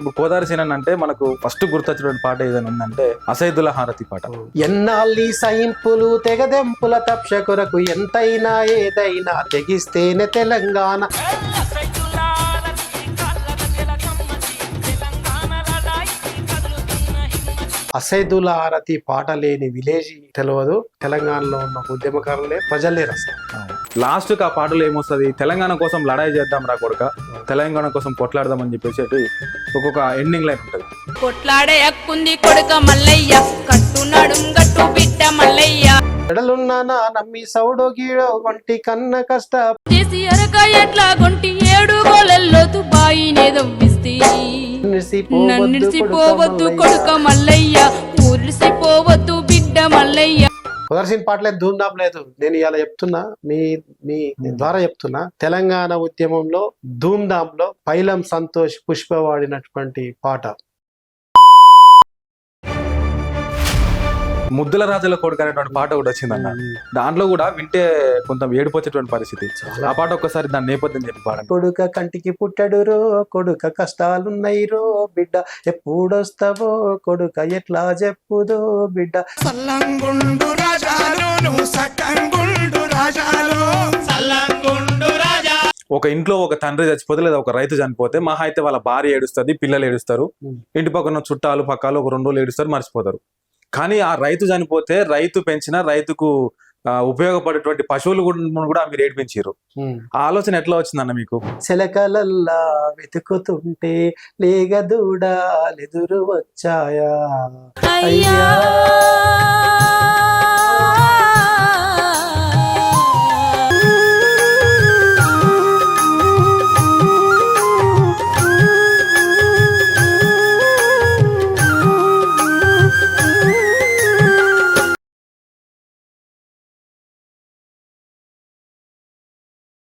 ఇప్పుడు గోదావరి సీనన్ అంటే మనకు ఫస్ట్ గుర్తొచ్చినటువంటి పాట ఏదైనా ఉందంటే అసైదుల హారతి పాట. ఎన్నాళ్ళి సైంపులు తెగదెంపుల తప్ష కొరకు ఎంతైనా ఏదైనా తెగిస్తేనే తెలంగాణ. అసైదుల హారతి పాట లేని విలేజ్ తెలియదు. తెలంగాణలో ఉన్న ఉద్యమకారులే ప్రజలే రసం. లాస్ట్ కి ఆ పాటలు ఏమొస్తుంది, తెలంగాణ కోసం లడాయి చేద్దాం రా కొడుక, తెలంగాణ కోసం కొట్లాడదాం అని చెప్పేసి ఒక్కొక్క ఎండింగ్ లైన్ ఉంటుంది. కొట్లాడే హక్కుంది కొడుక మల్లయ్య, కట్టునాడు గట్టు బిడ్డ మల్లయ్య. ఎడలున్నా నా నమ్మి సౌడో గీడో వంటి కన్న కష్ట చేసి అరక ఎట్లా గొంటి ఏడు గోళల్లోతు బాయినే దవ్విస్తే నన్నిసిపోవద్దు కొడుక మల్లయ్య, ఊరిసిపోవద్దు బిడ్డ మల్లయ్య. కుదర్సిన పాటలే ధూమ్ధాం లేదు. నేను ఇలా చెప్తున్నా, మీ ద్వారా చెప్తున్నా, తెలంగాణ ఉద్యమంలో ధూమ్ధాంలో పైలం సంతోష్ పుష్ప వాడినటువంటి పాట ముద్దుల రాజుల కొడుకు అనేటువంటి పాట కూడా వచ్చిందన్న. దాంట్లో కూడా వింటే కొంత ఏడిపోచేటువంటి పరిస్థితి. ఆ పాట ఒక్కసారి దాని నేపథ్యం చెప్పి పాడండి. కొడుక కంటికి పుట్టడు రో కొడుక, కష్టాలున్నాయి రో బిడ్డ, ఎప్పుడొస్తావో కొడుక, ఎట్లా చెప్పుదో బిడ్డ. సల్లంగుండు రాజాలు నువ్వు సక్కంగుండు రాజాలు, సల్లంగుండు రాజా. ఒక ఇంట్లో ఒక తండ్రి చచ్చిపోతే లేదా ఒక రైతు చనిపోతే మహా అయితే వాళ్ళ భార్య ఏడుస్తుంది, పిల్లలు ఏడుస్తారు, ఇంటి పక్కన చుట్టాలు పక్కాలు ఒక 2 రోజులు ఏడుస్తారు, మర్చిపోతారు. కానీ ఆ రైతు చనిపోతే రైతు పెంచిన రైతుకు ఉపయోగపడేటువంటి పశువులు కూడా మీరు ఏడిపించారు. ఆ ఆలోచన ఎట్లా వచ్చిందన్న మీకు? చిలకలల్లా వెతుకుతుంటే లేగ దూడాలెదురు వచ్చాయా అయ్యా